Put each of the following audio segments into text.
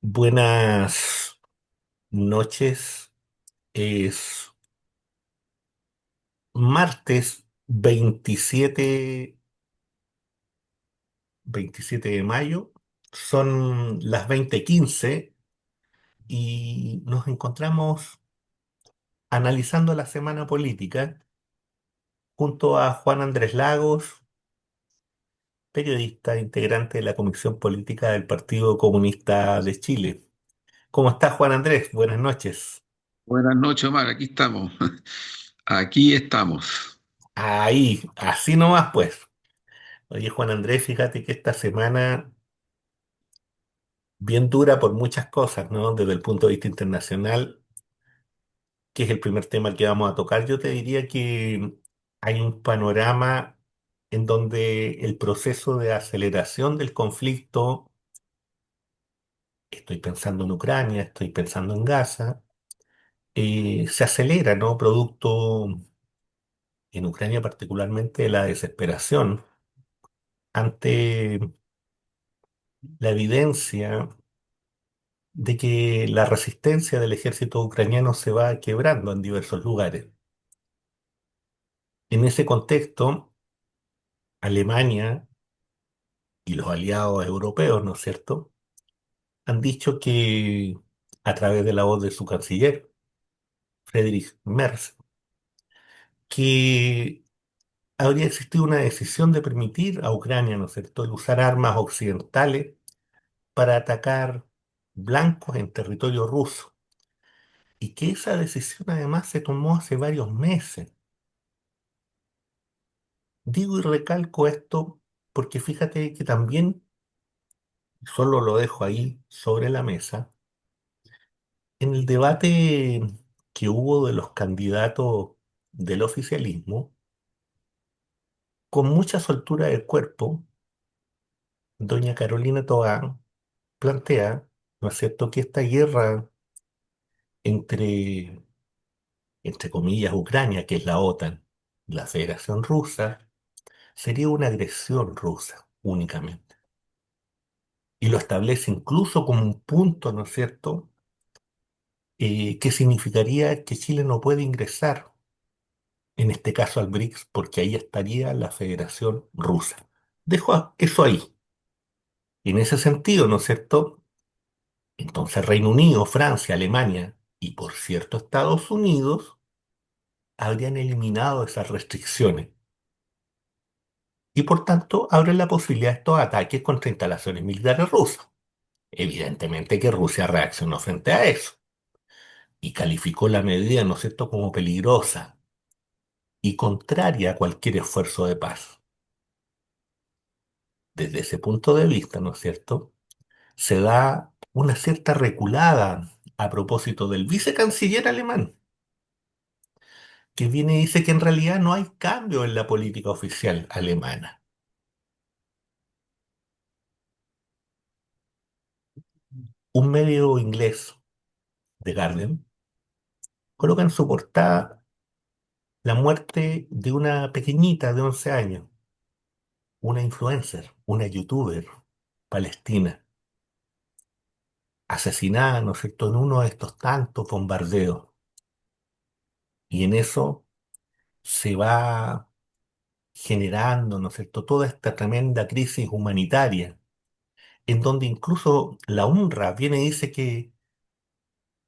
Buenas noches. Es martes 27 de mayo. Son las 20:15 y nos encontramos analizando la semana política junto a Juan Andrés Lagos, periodista integrante de la Comisión Política del Partido Comunista de Chile. ¿Cómo estás, Juan Andrés? Buenas noches. Buenas noches, Omar. Aquí estamos. Aquí estamos. Ahí, así nomás pues. Oye, Juan Andrés, fíjate que esta semana bien dura por muchas cosas, ¿no? Desde el punto de vista internacional, que es el primer tema que vamos a tocar, yo te diría que hay un panorama en donde el proceso de aceleración del conflicto, estoy pensando en Ucrania, estoy pensando en Gaza, se acelera, ¿no? Producto, en Ucrania particularmente, de la desesperación ante la evidencia de que la resistencia del ejército ucraniano se va quebrando en diversos lugares. En ese contexto, Alemania y los aliados europeos, ¿no es cierto?, han dicho que, a través de la voz de su canciller, Friedrich Merz, que habría existido una decisión de permitir a Ucrania, ¿no es cierto?, el usar armas occidentales para atacar blancos en territorio ruso, y que esa decisión además se tomó hace varios meses. Digo y recalco esto porque fíjate que también, solo lo dejo ahí sobre la mesa, en el debate que hubo de los candidatos del oficialismo, con mucha soltura de cuerpo, doña Carolina Toá plantea, ¿no es cierto?, que esta guerra entre, entre comillas, Ucrania, que es la OTAN, la Federación Rusa, sería una agresión rusa únicamente. Y lo establece incluso como un punto, ¿no es cierto?, que significaría que Chile no puede ingresar, en este caso al BRICS, porque ahí estaría la Federación Rusa. Dejo eso ahí. En ese sentido, ¿no es cierto? Entonces Reino Unido, Francia, Alemania y, por cierto, Estados Unidos habrían eliminado esas restricciones y, por tanto, abren la posibilidad de estos ataques contra instalaciones militares rusas. Evidentemente que Rusia reaccionó frente a eso y calificó la medida, ¿no es cierto?, como peligrosa y contraria a cualquier esfuerzo de paz. Desde ese punto de vista, ¿no es cierto?, se da una cierta reculada a propósito del vicecanciller alemán, que viene y dice que en realidad no hay cambio en la política oficial alemana. Un medio inglés, The Guardian, coloca en su portada la muerte de una pequeñita de 11 años, una influencer, una youtuber palestina, asesinada, ¿no es cierto?, en uno de estos tantos bombardeos. Y en eso se va generando, ¿no es cierto?, toda esta tremenda crisis humanitaria, en donde incluso la UNRWA viene y dice que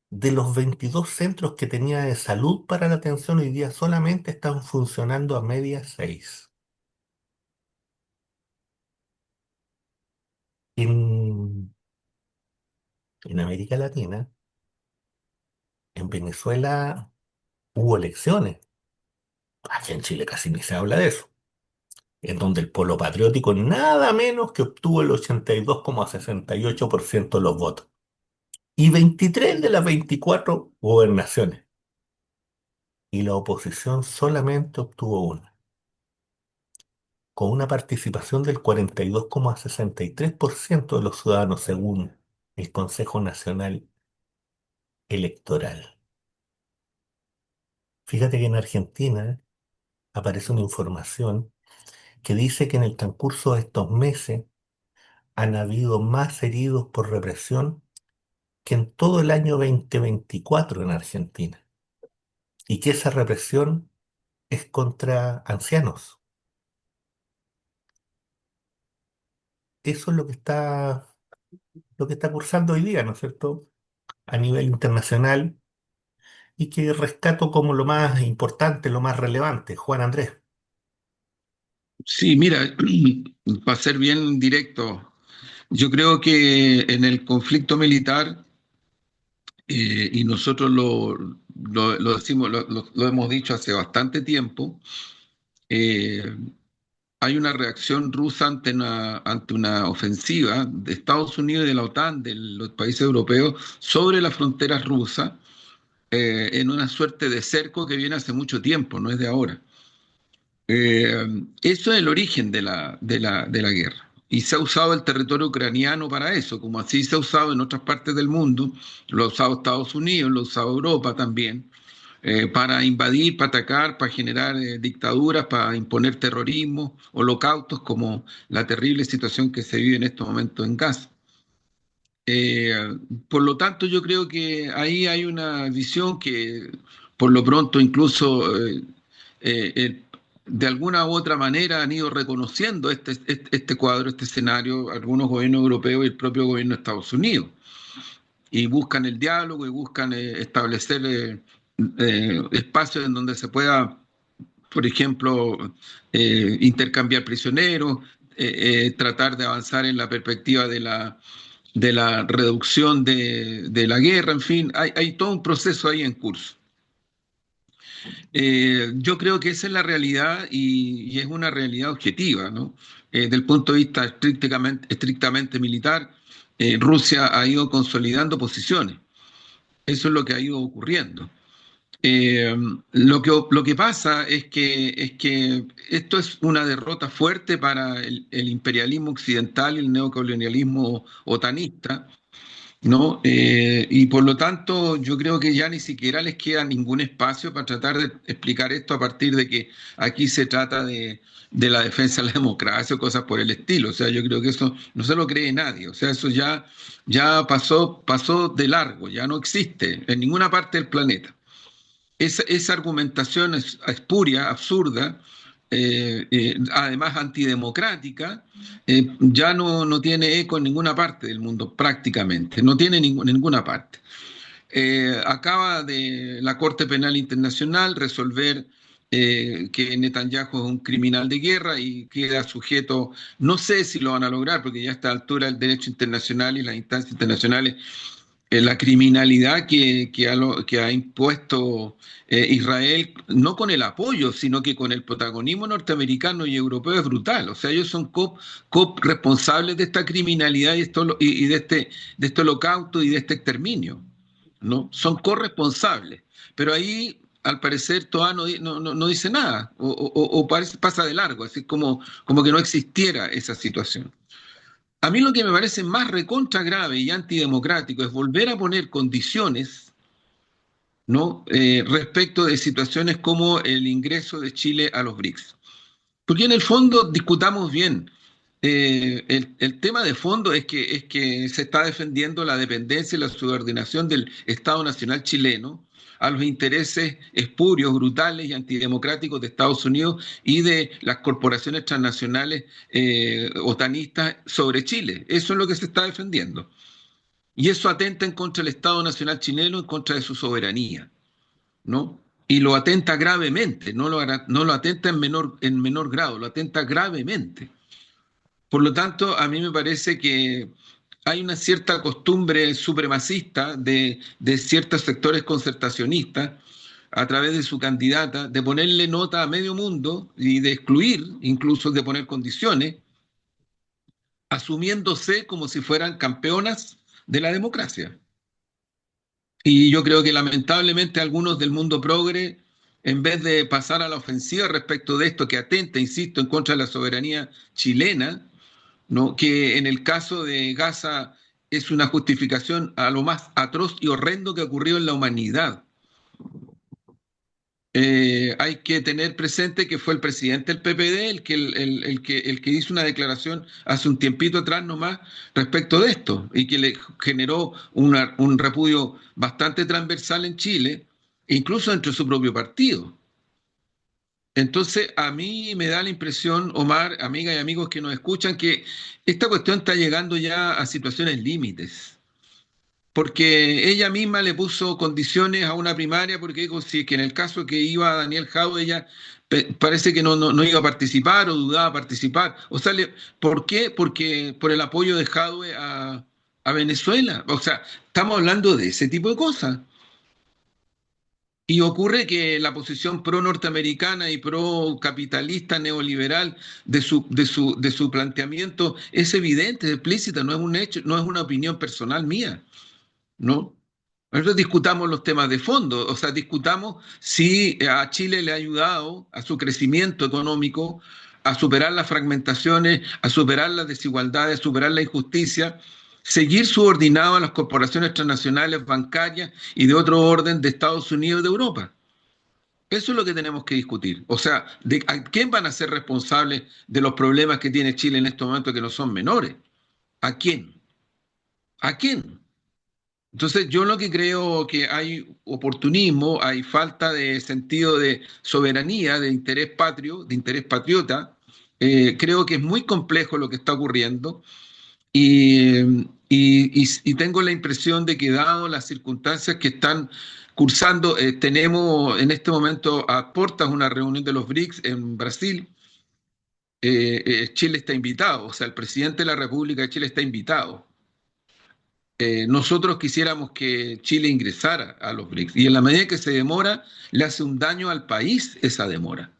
de los 22 centros que tenía de salud para la atención hoy día solamente están funcionando a media 6. En, en América Latina, en Venezuela, hubo elecciones. Aquí en Chile casi ni se habla de eso. En donde el polo patriótico nada menos que obtuvo el 82,68% de los votos. Y 23 de las 24 gobernaciones. Y la oposición solamente obtuvo una, con una participación del 42,63% de los ciudadanos según el Consejo Nacional Electoral. Fíjate que en Argentina aparece una información que dice que en el transcurso de estos meses han habido más heridos por represión que en todo el año 2024 en Argentina y que esa represión es contra ancianos. Eso es lo que está cursando hoy día, ¿no es cierto? A nivel internacional y que rescato como lo más importante, lo más relevante, Juan Andrés. Sí, mira, para ser bien directo, yo creo que en el conflicto militar, y nosotros lo decimos, lo hemos dicho hace bastante tiempo, eh, hay una reacción rusa ante una ofensiva de Estados Unidos y de la OTAN, de los países europeos, sobre las fronteras rusas, en una suerte de cerco que viene hace mucho tiempo, no es de ahora. Eso es el origen de la guerra. Y se ha usado el territorio ucraniano para eso, como así se ha usado en otras partes del mundo, lo ha usado Estados Unidos, lo ha usado Europa también, para invadir, para atacar, para generar dictaduras, para imponer terrorismo, holocaustos, como la terrible situación que se vive en estos momentos en Gaza. Eh, por lo tanto, yo creo que ahí hay una visión que, por lo pronto, incluso eh, eh, de alguna u otra manera han ido reconociendo este cuadro, este escenario, algunos gobiernos europeos y el propio gobierno de Estados Unidos, y buscan el diálogo y buscan establecer espacios en donde se pueda, por ejemplo, intercambiar prisioneros, tratar de avanzar en la perspectiva de la reducción de la guerra, en fin, hay todo un proceso ahí en curso. Yo creo que esa es la realidad y es una realidad objetiva, ¿no? Desde el punto de vista estrictamente militar, Rusia ha ido consolidando posiciones. Eso es lo que ha ido ocurriendo. Eh, lo que pasa es que esto es una derrota fuerte para el imperialismo occidental y el neocolonialismo otanista, ¿no? Y por lo tanto, yo creo que ya ni siquiera les queda ningún espacio para tratar de explicar esto a partir de que aquí se trata de la defensa de la democracia o cosas por el estilo. O sea, yo creo que eso no se lo cree nadie. O sea, eso ya pasó de largo, ya no existe en ninguna parte del planeta. Esa argumentación es espuria, absurda, además antidemocrática, ya no tiene eco en ninguna parte del mundo, prácticamente, no tiene ninguna parte. Acaba de la Corte Penal Internacional resolver que Netanyahu es un criminal de guerra y queda sujeto, no sé si lo van a lograr, porque ya a esta altura el derecho internacional y las instancias internacionales, la criminalidad que ha impuesto Israel, no con el apoyo, sino que con el protagonismo norteamericano y europeo es brutal. O sea, ellos son responsables de esta criminalidad y de este holocausto y de este exterminio, ¿no? Son corresponsables. Pero ahí, al parecer, Toa no dice nada, o pasa de largo, así como que no existiera esa situación. A mí lo que me parece más recontra grave y antidemocrático es volver a poner condiciones, ¿no? Respecto de situaciones como el ingreso de Chile a los BRICS. Porque en el fondo discutamos bien. El tema de fondo es que se está defendiendo la dependencia y la subordinación del Estado Nacional chileno a los intereses espurios, brutales y antidemocráticos de Estados Unidos y de las corporaciones transnacionales otanistas sobre Chile. Eso es lo que se está defendiendo. Y eso atenta en contra del Estado Nacional chileno, en contra de su soberanía, ¿no? Y lo atenta gravemente, no lo atenta en menor grado, lo atenta gravemente. Por lo tanto, a mí me parece que hay una cierta costumbre supremacista de ciertos sectores concertacionistas a través de su candidata de ponerle nota a medio mundo y de excluir, incluso de poner condiciones, asumiéndose como si fueran campeonas de la democracia. Y yo creo que lamentablemente algunos del mundo progre, en vez de pasar a la ofensiva respecto de esto que atenta, insisto, en contra de la soberanía chilena, ¿no? Que en el caso de Gaza es una justificación a lo más atroz y horrendo que ha ocurrido en la humanidad. Hay que tener presente que fue el presidente del PPD el que hizo una declaración hace un tiempito atrás nomás respecto de esto y que le generó un repudio bastante transversal en Chile, incluso dentro de su propio partido. Entonces, a mí me da la impresión, Omar, amigas y amigos que nos escuchan, que esta cuestión está llegando ya a situaciones límites porque ella misma le puso condiciones a una primaria, porque dijo sí, que en el caso que iba Daniel Jadwe, ella parece que no iba a participar o dudaba participar. O sea, ¿por qué? Porque por el apoyo de Jadwe a Venezuela. O sea, estamos hablando de ese tipo de cosas. Y ocurre que la posición pro norteamericana y pro capitalista neoliberal de su planteamiento es evidente, es explícita, no es un hecho, no es una opinión personal mía. ¿No? Nosotros discutamos los temas de fondo, o sea, discutamos si a Chile le ha ayudado a su crecimiento económico, a superar las fragmentaciones, a superar las desigualdades, a superar la injusticia, seguir subordinado a las corporaciones transnacionales bancarias y de otro orden de Estados Unidos y de Europa. Eso es lo que tenemos que discutir. O sea, ¿a quién van a ser responsables de los problemas que tiene Chile en estos momentos que no son menores? ¿A quién? ¿A quién? Entonces, yo lo que creo que hay oportunismo, hay falta de sentido de soberanía, de interés patrio, de interés patriota. Creo que es muy complejo lo que está ocurriendo y tengo la impresión de que dado las circunstancias que están cursando, tenemos en este momento a puertas una reunión de los BRICS en Brasil. Chile está invitado, o sea, el presidente de la República de Chile está invitado. Nosotros quisiéramos que Chile ingresara a los BRICS y en la medida que se demora, le hace un daño al país esa demora,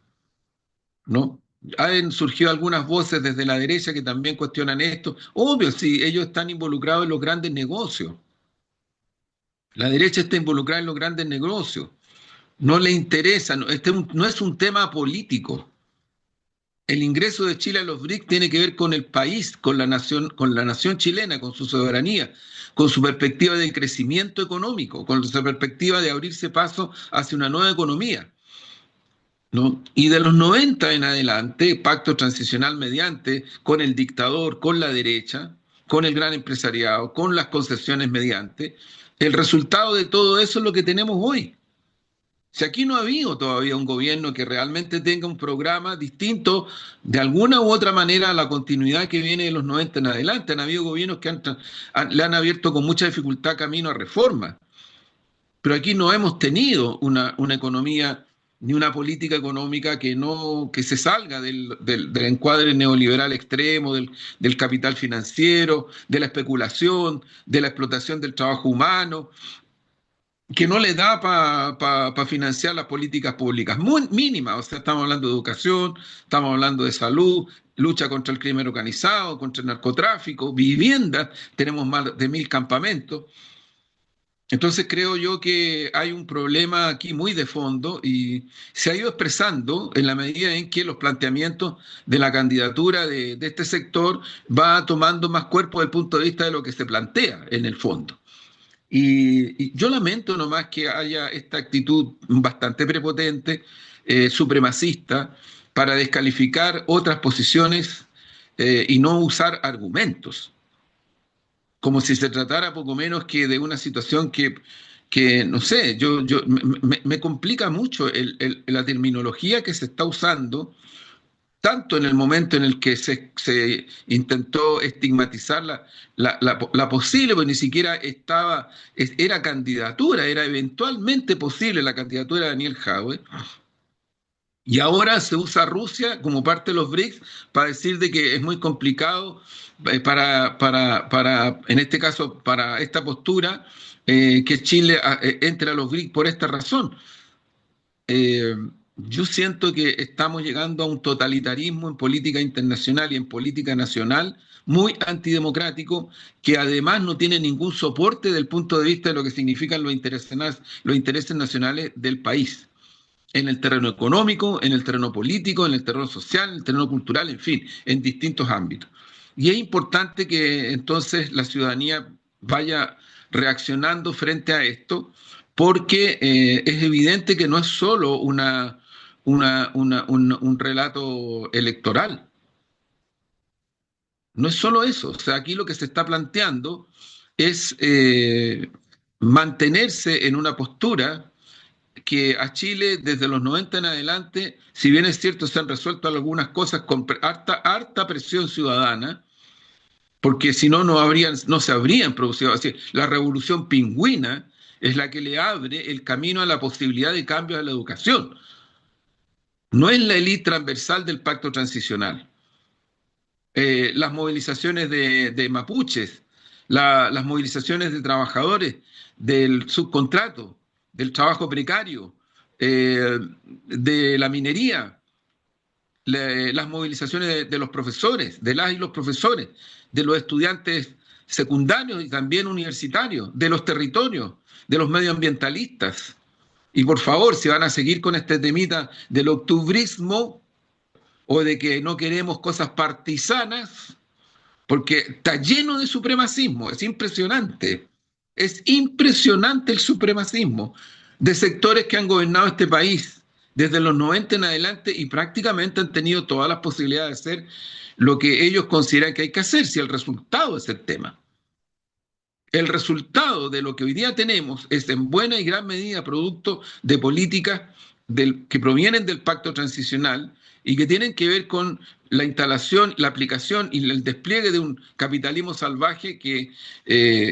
¿no? Han surgido algunas voces desde la derecha que también cuestionan esto. Obvio, sí, ellos están involucrados en los grandes negocios. La derecha está involucrada en los grandes negocios. No le interesa, no, no es un tema político. El ingreso de Chile a los BRICS tiene que ver con el país, con la nación chilena, con su soberanía, con su perspectiva de crecimiento económico, con su perspectiva de abrirse paso hacia una nueva economía, ¿no? Y de los 90 en adelante, pacto transicional mediante, con el dictador, con la derecha, con el gran empresariado, con las concesiones mediante, el resultado de todo eso es lo que tenemos hoy. Si aquí no ha habido todavía un gobierno que realmente tenga un programa distinto de alguna u otra manera a la continuidad que viene de los 90 en adelante, han habido gobiernos que le han abierto con mucha dificultad camino a reformas, pero aquí no hemos tenido una economía ni una política económica que se salga del encuadre neoliberal extremo, del capital financiero, de la especulación, de la explotación del trabajo humano que no le da para financiar las políticas públicas, muy mínimas. O sea, estamos hablando de educación, estamos hablando de salud, lucha contra el crimen organizado, contra el narcotráfico, vivienda, tenemos más de 1.000 campamentos. Entonces creo yo que hay un problema aquí muy de fondo y se ha ido expresando en la medida en que los planteamientos de la candidatura de este sector va tomando más cuerpo desde el punto de vista de lo que se plantea en el fondo. Y yo lamento nomás que haya esta actitud bastante prepotente, supremacista, para descalificar otras posiciones y no usar argumentos, como si se tratara poco menos que de una situación que no sé, me complica mucho la terminología que se está usando tanto en el momento en el que se intentó estigmatizar la posible, porque ni siquiera era candidatura, era eventualmente posible la candidatura de Daniel Jadwe, y ahora se usa Rusia como parte de los BRICS para decir de que es muy complicado en este caso, para esta postura, que Chile entre a los BRICS por esta razón. Eh, yo siento que estamos llegando a un totalitarismo en política internacional y en política nacional muy antidemocrático, que además no tiene ningún soporte desde el punto de vista de lo que significan los intereses nacionales del país, en el terreno económico, en el terreno político, en el terreno social, en el terreno cultural, en fin, en distintos ámbitos. Y es importante que entonces la ciudadanía vaya reaccionando frente a esto, porque es evidente que no es solo un relato electoral, no es solo eso. O sea, aquí lo que se está planteando es mantenerse en una postura que a Chile desde los 90 en adelante, si bien es cierto, se han resuelto algunas cosas con harta presión ciudadana, porque si no, no se habrían producido. Así, la revolución pingüina es la que le abre el camino a la posibilidad de cambios en la educación. No es la élite transversal del pacto transicional. Las movilizaciones de mapuches, las movilizaciones de trabajadores del subcontrato, del trabajo precario, de la minería, las movilizaciones de los profesores, de las y los profesores, de los estudiantes secundarios y también universitarios, de los territorios, de los medioambientalistas. Y por favor, si van a seguir con este temita del octubrismo o de que no queremos cosas partisanas, porque está lleno de supremacismo, es impresionante el supremacismo de sectores que han gobernado este país desde los 90 en adelante y prácticamente han tenido todas las posibilidades de hacer lo que ellos consideran que hay que hacer, si el resultado es el tema. El resultado de lo que hoy día tenemos es en buena y gran medida producto de políticas que provienen del pacto transicional y que tienen que ver con la instalación, la aplicación y el despliegue de un capitalismo salvaje que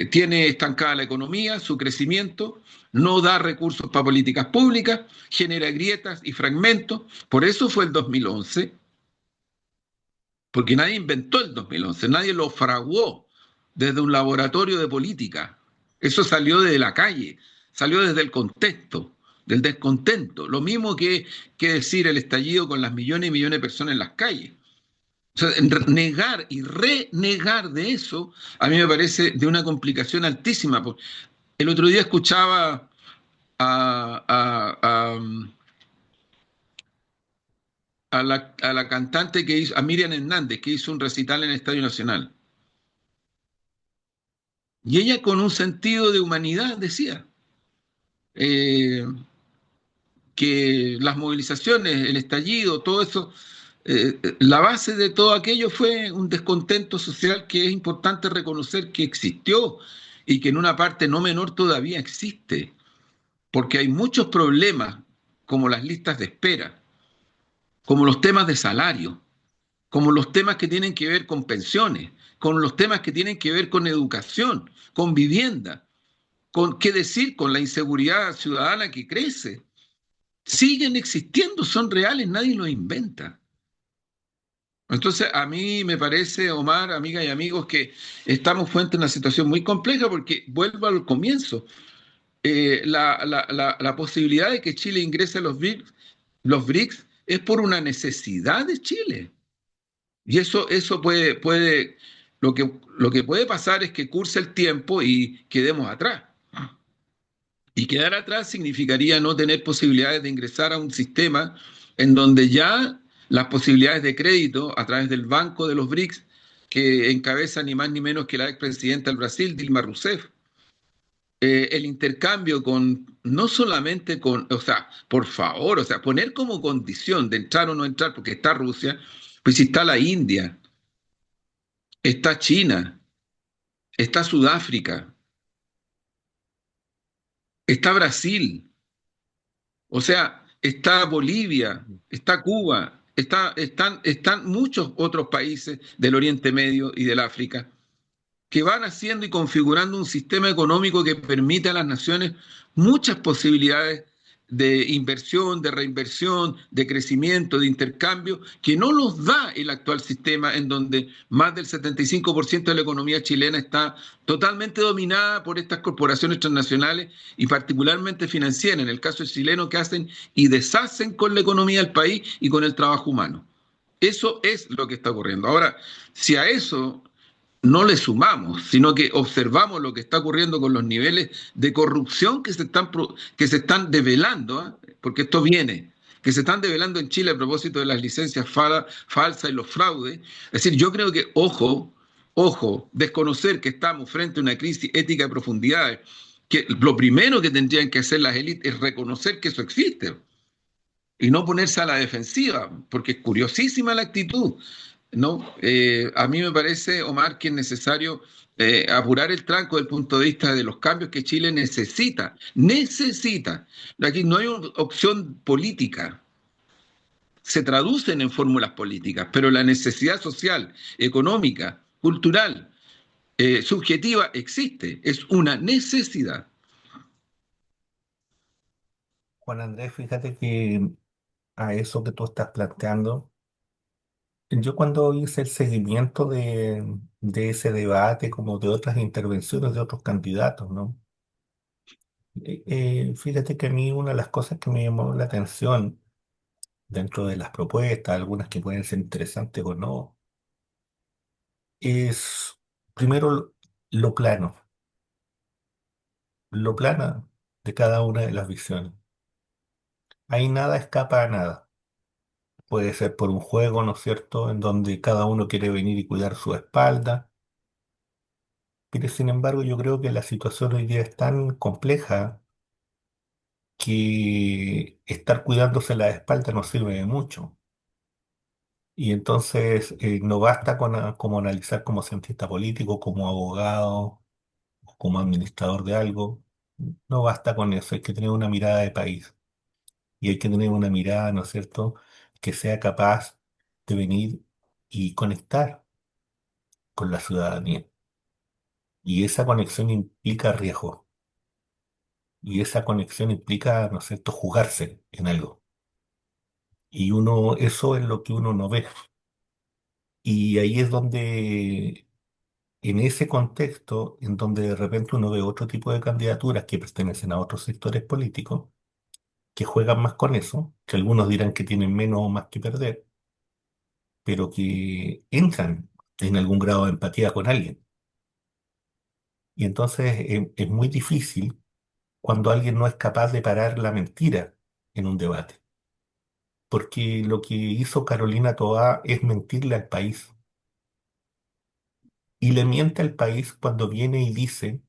tiene estancada la economía, su crecimiento, no da recursos para políticas públicas, genera grietas y fragmentos. Por eso fue el 2011, porque nadie inventó el 2011, nadie lo fraguó desde un laboratorio de política. Eso salió de la calle, salió desde el contexto, del descontento. Lo mismo que decir el estallido con las millones y millones de personas en las calles. O sea, negar y renegar de eso, a mí me parece de una complicación altísima. El otro día escuchaba a, a, a, a la cantante que hizo, a Miriam Hernández, que hizo un recital en el Estadio Nacional. Y ella con un sentido de humanidad decía eh, que las movilizaciones, el estallido, todo eso, la base de todo aquello fue un descontento social que es importante reconocer que existió y que en una parte no menor todavía existe, porque hay muchos problemas como las listas de espera, como los temas de salario, como los temas que tienen que ver con pensiones, con los temas que tienen que ver con educación, con vivienda, con qué decir, con la inseguridad ciudadana que crece. Siguen existiendo, son reales, nadie los inventa. Entonces, a mí me parece, Omar, amigas y amigos, que estamos frente a una situación muy compleja porque vuelvo al comienzo. La posibilidad de que Chile ingrese a los BRICS es por una necesidad de Chile. Y eso lo que puede pasar es que curse el tiempo y quedemos atrás. Y quedar atrás significaría no tener posibilidades de ingresar a un sistema en donde ya las posibilidades de crédito a través del Banco de los BRICS, que encabeza ni más ni menos que la expresidenta del Brasil, Dilma Rousseff, el intercambio no solamente o sea, por favor, o sea, poner como condición de entrar o no entrar, porque está Rusia, pues si está la India, está China, está Sudáfrica, está Brasil, o sea, está Bolivia, está Cuba, están muchos otros países del Oriente Medio y del África que van haciendo y configurando un sistema económico que permite a las naciones muchas posibilidades de inversión, de reinversión, de crecimiento, de intercambio, que no los da el actual sistema en donde más del 75% de la economía chilena está totalmente dominada por estas corporaciones transnacionales y particularmente financieras, en el caso chileno, que hacen y deshacen con la economía del país y con el trabajo humano. Eso es lo que está ocurriendo. Ahora, si a eso no le sumamos, sino que observamos lo que está ocurriendo con los niveles de corrupción que se están develando, porque esto viene, que se están develando en Chile a propósito de las licencias falsas y los fraudes. Es decir, yo creo que, ojo, desconocer que estamos frente a una crisis ética de profundidades que lo primero que tendrían que hacer las élites es reconocer que eso existe y no ponerse a la defensiva, porque es curiosísima la actitud, ¿no? A mí me parece, Omar, que es necesario apurar el tranco desde el punto de vista de los cambios que Chile necesita. Necesita. Aquí no hay opción política, se traducen en fórmulas políticas, pero la necesidad social, económica, cultural, subjetiva existe, es una necesidad. Juan Andrés, fíjate que a eso que tú estás planteando, yo cuando hice el seguimiento de ese debate, como de otras intervenciones de otros candidatos, ¿no? Fíjate que a mí una de las cosas que me llamó la atención dentro de las propuestas, algunas que pueden ser interesantes o no, es primero lo plano, lo plana de cada una de las visiones. Ahí nada escapa a nada. Puede ser por un juego, ¿no es cierto?, en donde cada uno quiere venir y cuidar su espalda. Pero sin embargo, yo creo que la situación hoy día es tan compleja que estar cuidándose la espalda no sirve de mucho. Y entonces no basta con como analizar como cientista político, como abogado, como administrador de algo. No basta con eso, hay que tener una mirada de país. Y hay que tener una mirada, ¿no es cierto?, que sea capaz de venir y conectar con la ciudadanía. Y esa conexión implica riesgo. Y esa conexión implica, ¿no es cierto?, jugarse en algo. Y uno, eso es lo que uno no ve. Y ahí es donde, en ese contexto, en donde de repente uno ve otro tipo de candidaturas que pertenecen a otros sectores políticos, que juegan más con eso, que algunos dirán que tienen menos o más que perder, pero que entran en algún grado de empatía con alguien. Y entonces es muy difícil cuando alguien no es capaz de parar la mentira en un debate. Porque lo que hizo Carolina Toá es mentirle al país. Y le miente al país cuando viene y dice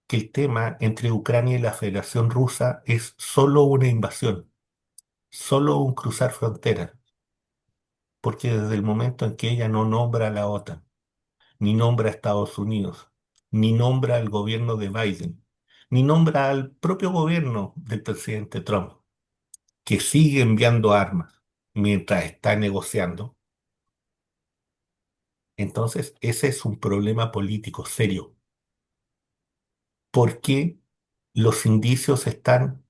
que el tema entre Ucrania y la Federación Rusa es solo una invasión, solo un cruzar fronteras. Porque desde el momento en que ella no nombra a la OTAN, ni nombra a Estados Unidos, ni nombra al gobierno de Biden, ni nombra al propio gobierno del presidente Trump, que sigue enviando armas mientras está negociando, entonces ese es un problema político serio, porque los indicios están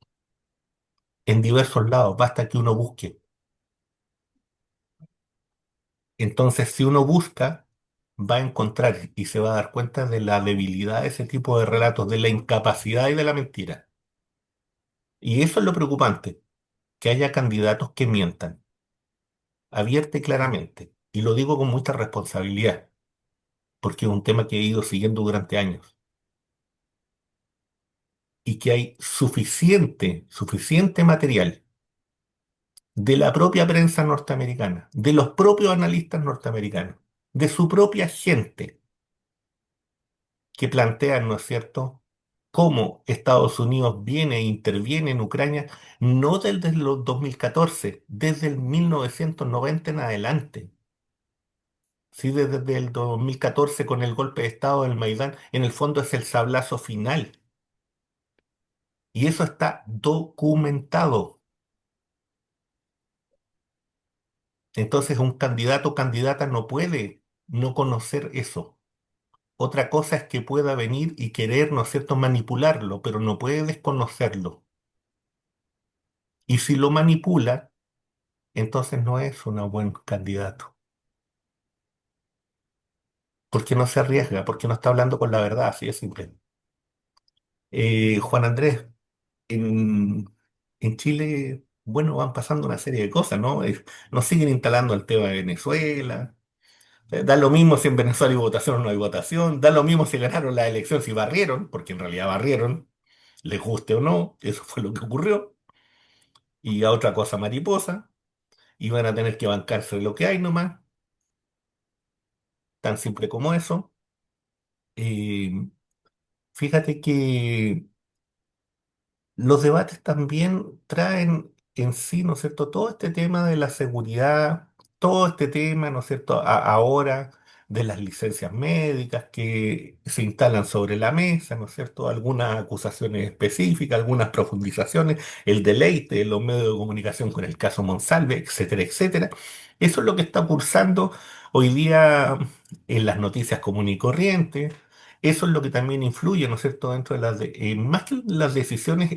en diversos lados, basta que uno busque. Entonces, si uno busca, va a encontrar y se va a dar cuenta de la debilidad de ese tipo de relatos, de la incapacidad y de la mentira. Y eso es lo preocupante, que haya candidatos que mientan, abierta y claramente. Y lo digo con mucha responsabilidad, porque es un tema que he ido siguiendo durante años. Y que hay suficiente material de la propia prensa norteamericana, de los propios analistas norteamericanos, de su propia gente, que plantean, ¿no es cierto?, cómo Estados Unidos viene e interviene en Ucrania, no desde los 2014, desde el 1990 en adelante. Sí, desde el 2014 con el golpe de Estado del Maidán, en el fondo es el sablazo final. Y eso está documentado. Entonces un candidato o candidata no puede no conocer eso. Otra cosa es que pueda venir y querer, ¿no es cierto?, manipularlo, pero no puede desconocerlo. Y si lo manipula, entonces no es un buen candidato. Porque no se arriesga, porque no está hablando con la verdad, así de simple. Juan Andrés, en, en Chile, bueno, van pasando una serie de cosas, ¿no? Nos siguen instalando el tema de Venezuela. Da lo mismo si en Venezuela hay votación o no hay votación. Da lo mismo si ganaron la elección, si barrieron, porque en realidad barrieron, les guste o no, eso fue lo que ocurrió. Y a otra cosa mariposa, y van a tener que bancarse de lo que hay nomás, tan simple como eso. Eh, Fíjate que los debates también traen en sí, ¿no es cierto?, todo este tema de la seguridad, todo este tema, ¿no es cierto?, ahora de las licencias médicas que se instalan sobre la mesa, ¿no es cierto?, algunas acusaciones específicas, algunas profundizaciones, el deleite de los medios de comunicación con el caso Monsalve, etcétera, etcétera. Eso es lo que está pulsando hoy día en las noticias común y corriente. Eso es lo que también influye, ¿no es cierto?, dentro de más que las decisiones,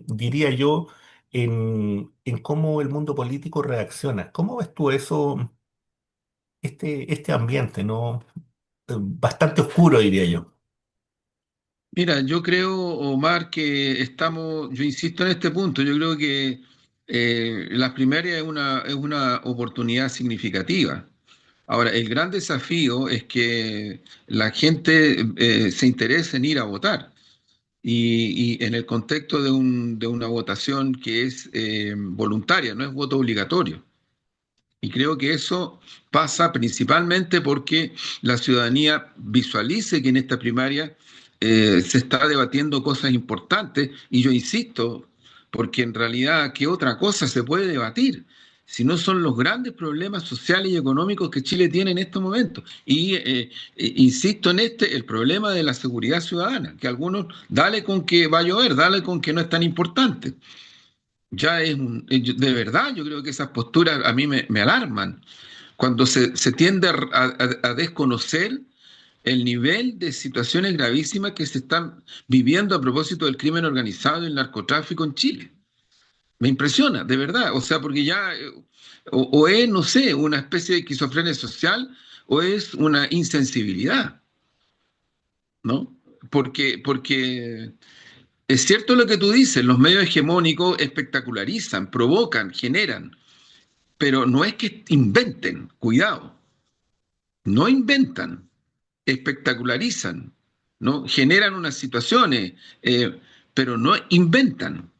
diría yo, en cómo el mundo político reacciona. ¿Cómo ves tú eso, este ambiente, ¿no? Bastante oscuro, diría yo. Mira, yo creo, Omar, que yo insisto en este punto, yo creo que las primarias es una oportunidad significativa. Ahora, el gran desafío es que la gente se interese en ir a votar y en el contexto de una votación que es voluntaria, no es voto obligatorio. Y creo que eso pasa principalmente porque la ciudadanía visualice que en esta primaria se está debatiendo cosas importantes y yo insisto, porque en realidad, ¿qué otra cosa se puede debatir? Si no son los grandes problemas sociales y económicos que Chile tiene en estos momentos. Y insisto en el problema de la seguridad ciudadana, que algunos, dale con que va a llover, dale con que no es tan importante. De verdad, yo creo que esas posturas a mí me alarman. Cuando se tiende a desconocer el nivel de situaciones gravísimas que se están viviendo a propósito del crimen organizado y el narcotráfico en Chile. Me impresiona, de verdad. O sea, porque ya, o es, no sé, una especie de esquizofrenia social o es una insensibilidad, ¿no? Porque es cierto lo que tú dices, los medios hegemónicos espectacularizan, provocan, generan, pero no es que inventen, cuidado, no inventan, espectacularizan, ¿no? Generan unas situaciones, pero no inventan.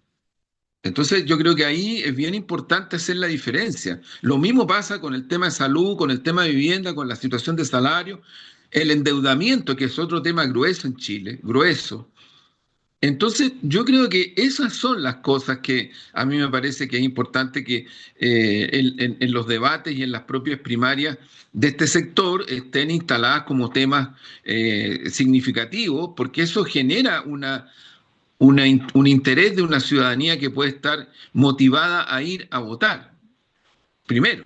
Entonces yo creo que ahí es bien importante hacer la diferencia. Lo mismo pasa con el tema de salud, con el tema de vivienda, con la situación de salario, el endeudamiento, que es otro tema grueso en Chile, grueso. Entonces, yo creo que esas son las cosas que a mí me parece que es importante que en los debates y en las propias primarias de este sector estén instaladas como temas significativos, porque eso genera un interés de una ciudadanía que puede estar motivada a ir a votar, primero.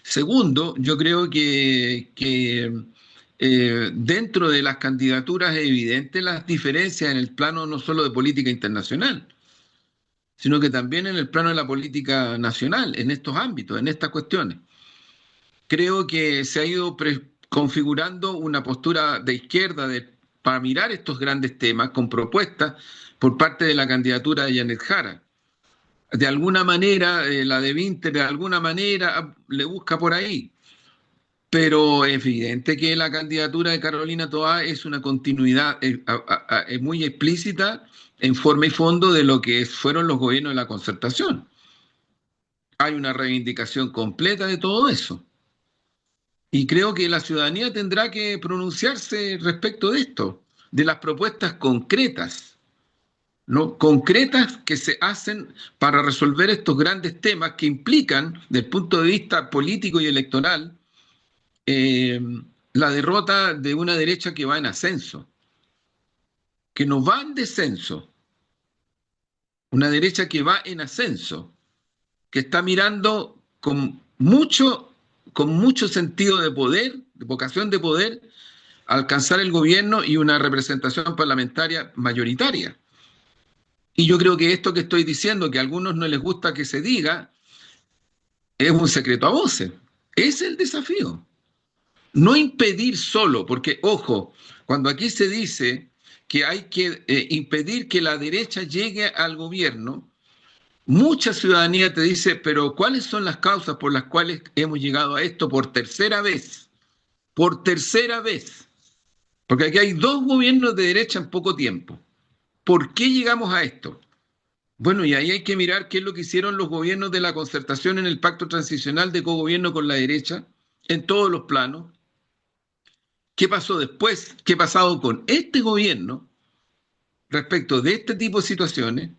Segundo, yo creo que dentro de las candidaturas es evidente las diferencias en el plano no solo de política internacional, sino que también en el plano de la política nacional, en estos ámbitos, en estas cuestiones. Creo que se ha ido configurando una postura de izquierda para mirar estos grandes temas con propuestas por parte de la candidatura de Janet Jara. De alguna manera, la de Winter, de alguna manera, le busca por ahí. Pero es evidente que la candidatura de Carolina Toá es una continuidad es muy explícita en forma y fondo de lo que fueron los gobiernos de la concertación. Hay una reivindicación completa de todo eso. Y creo que la ciudadanía tendrá que pronunciarse respecto de esto, de las propuestas concretas, ¿no? Concretas que se hacen para resolver estos grandes temas que implican, desde el punto de vista político y electoral, eh, la derrota de una derecha que va en ascenso, que no va en descenso, una derecha que va en ascenso, que está mirando con mucho sentido de poder, de vocación de poder, alcanzar el gobierno y una representación parlamentaria mayoritaria. Y yo creo que esto que estoy diciendo, que a algunos no les gusta que se diga, es un secreto a voces. Es el desafío. No impedir solo, porque ojo, cuando aquí se dice que hay que impedir que la derecha llegue al gobierno, mucha ciudadanía te dice, pero ¿cuáles son las causas por las cuales hemos llegado a esto por tercera vez? Por tercera vez. Porque aquí hay dos gobiernos de derecha en poco tiempo. ¿Por qué llegamos a esto? Bueno, y ahí hay que mirar qué es lo que hicieron los gobiernos de la concertación en el pacto transicional de cogobierno con la derecha, en todos los planos, ¿Qué pasó después? ¿Qué ha pasado con este gobierno respecto de este tipo de situaciones?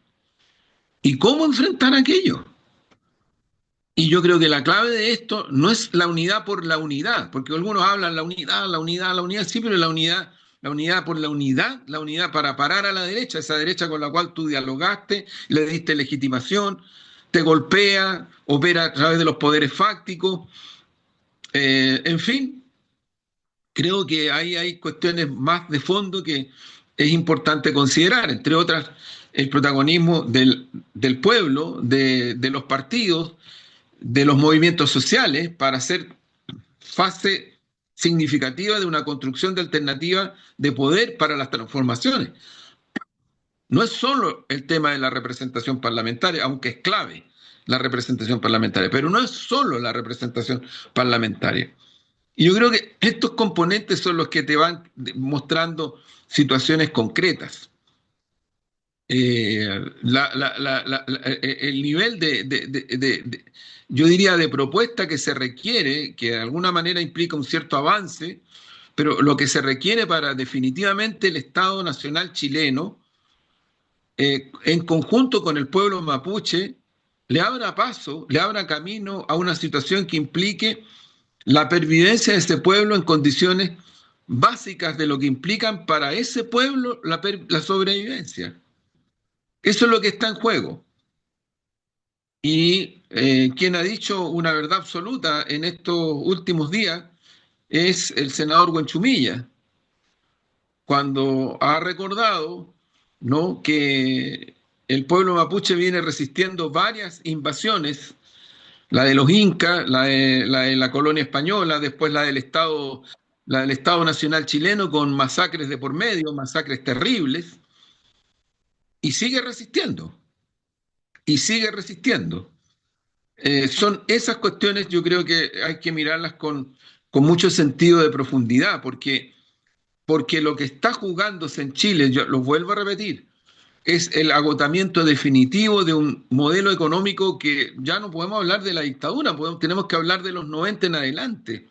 ¿Y cómo enfrentar aquello? Y yo creo que la clave de esto no es la unidad por la unidad, porque algunos hablan la unidad, la unidad, la unidad, sí, pero la unidad por la unidad para parar a la derecha, esa derecha con la cual tú dialogaste, le diste legitimación, te golpea, opera a través de los poderes fácticos, en fin, creo que ahí hay cuestiones más de fondo que es importante considerar, entre otras el protagonismo del pueblo, de los partidos, de los movimientos sociales para hacer fase significativa de una construcción de alternativa de poder para las transformaciones. No es solo el tema de la representación parlamentaria, aunque es clave la representación parlamentaria, pero no es solo la representación parlamentaria. Y yo creo que estos componentes son los que te van mostrando situaciones concretas. El nivel yo diría, de propuesta que se requiere, que de alguna manera implica un cierto avance, pero lo que se requiere para definitivamente el Estado Nacional chileno, en conjunto con el pueblo mapuche, le abra paso, le abra camino a una situación que implique la pervivencia de ese pueblo en condiciones básicas de lo que implican para ese pueblo la sobrevivencia. Eso es lo que está en juego. Y quien ha dicho una verdad absoluta en estos últimos días es el senador Huenchumilla, cuando ha recordado, ¿no?, que el pueblo mapuche viene resistiendo varias invasiones, la de los incas, la colonia española, después la del Estado Nacional chileno con masacres de por medio, masacres terribles, y sigue resistiendo, y sigue resistiendo. Son esas cuestiones, yo creo que hay que mirarlas con mucho sentido de profundidad, porque lo que está jugándose en Chile, yo lo vuelvo a repetir, es el agotamiento definitivo de un modelo económico que ya no podemos hablar de la dictadura, tenemos que hablar de los 90 en adelante.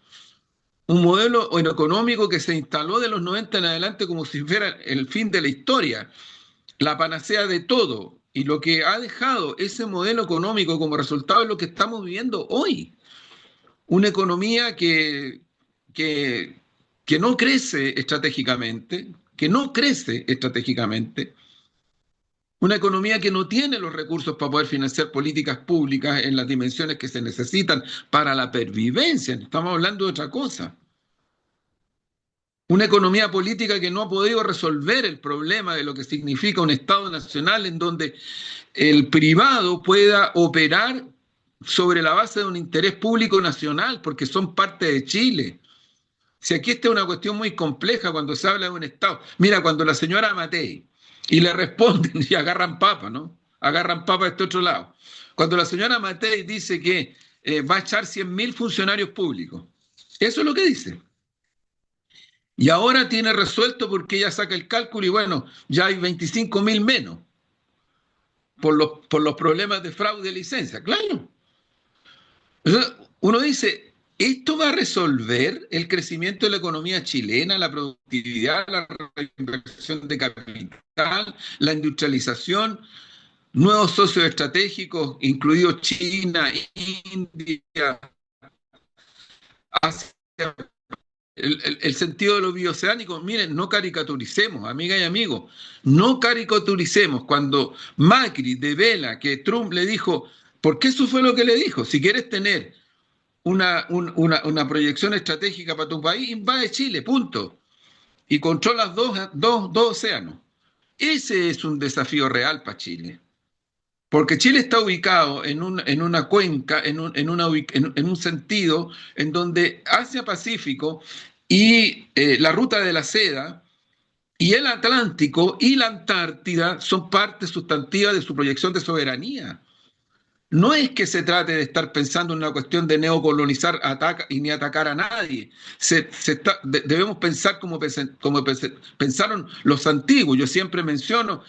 Un modelo económico que se instaló de los 90 en adelante como si fuera el fin de la historia, la panacea de todo. Y lo que ha dejado ese modelo económico como resultado es lo que estamos viviendo hoy. Una economía que, que no crece estratégicamente, que no crece estratégicamente, una economía que no tiene los recursos para poder financiar políticas públicas en las dimensiones que se necesitan para la pervivencia. Estamos hablando de otra cosa. Una economía política que no ha podido resolver el problema de lo que significa un Estado nacional en donde el privado pueda operar sobre la base de un interés público nacional, porque son parte de Chile. Si aquí está una cuestión muy compleja cuando se habla de un Estado. Mira, cuando la señora Matei, y le responden y agarran papa, ¿no? Agarran papa de este otro lado. Cuando la señora Matei dice que va a echar 100.000 funcionarios públicos, eso es lo que dice. Y ahora tiene resuelto porque ella saca el cálculo y bueno, ya hay 25.000 menos por los problemas de fraude de licencia. Claro. Entonces, uno dice, ¿esto va a resolver el crecimiento de la economía chilena, la productividad, la reinversión de capital, la industrialización, nuevos socios estratégicos, incluidos China, India, Asia? El sentido de lo bioceánico, miren, no caricaturicemos, amigas y amigos, no caricaturicemos. Cuando Macri devela que Trump le dijo, porque eso fue lo que le dijo, si quieres tener una proyección estratégica para tu país, invade Chile, punto. Y controla dos océanos. Ese es un desafío real para Chile. Porque Chile está ubicado en una cuenca, en un sentido en donde Asia-Pacífico y la ruta de la seda y el Atlántico y la Antártida son parte sustantiva de su proyección de soberanía. No es que se trate de estar pensando en una cuestión de neocolonizar y ni atacar a nadie. Debemos pensar como pensaron los antiguos. Yo siempre menciono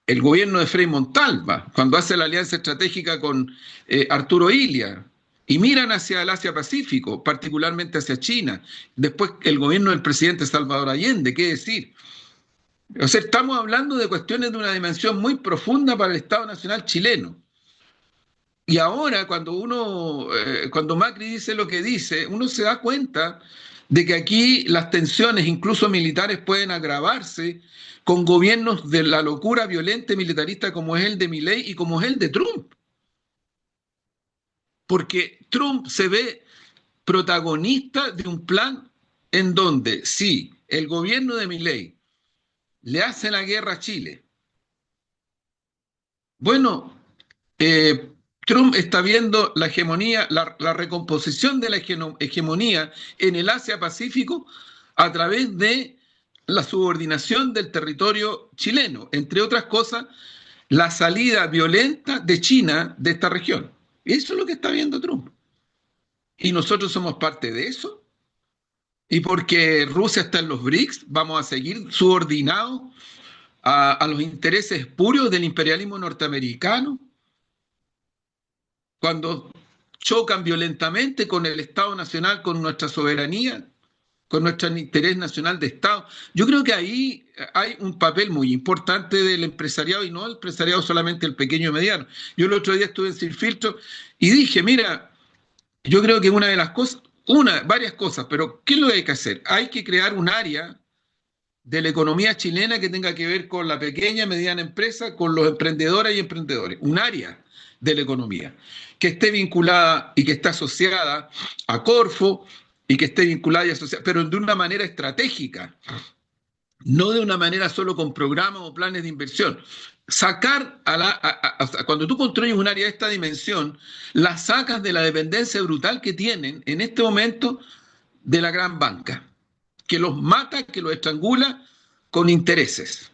el gobierno de Frei Montalva, cuando hace la alianza estratégica con Arturo Illia. y miran hacia el Asia-Pacífico, particularmente hacia China. Después el gobierno del presidente Salvador Allende, ¿qué decir? O sea, estamos hablando de cuestiones de una dimensión muy profunda para el Estado Nacional chileno. Y ahora, cuando Macri dice lo que dice, uno se da cuenta de que aquí las tensiones, incluso militares, pueden agravarse con gobiernos de la locura violenta y militarista como es el de Milei y como es el de Trump. Porque Trump se ve protagonista de un plan en donde si el gobierno de Milei le hace la guerra a Chile, bueno, eh, Trump está viendo la hegemonía, la recomposición de la hegemonía en el Asia-Pacífico a través de la subordinación del territorio chileno, entre otras cosas, la salida violenta de China de esta región. Eso es lo que está viendo Trump. Y nosotros somos parte de eso. Y porque Rusia está en los BRICS, vamos a seguir subordinados a los intereses espurios del imperialismo norteamericano cuando chocan violentamente con el Estado Nacional, con nuestra soberanía, con nuestro interés nacional de Estado. Yo creo que ahí hay un papel muy importante del empresariado y no el empresariado solamente el pequeño y mediano. Yo el otro día estuve en Sin Filtro y dije, mira, yo creo que una de las cosas, varias cosas, pero ¿qué es lo que hay que hacer? Hay que crear un área de la economía chilena que tenga que ver con la pequeña y mediana empresa, con los emprendedores y emprendedores, un área de la economía que esté vinculada y que esté asociada a Corfo y que esté vinculada y asociada, pero de una manera estratégica, no de una manera solo con programas o planes de inversión. Sacar cuando tú construyes un área de esta dimensión, la sacas de la dependencia brutal que tienen en este momento de la gran banca, que los mata, que los estrangula con intereses.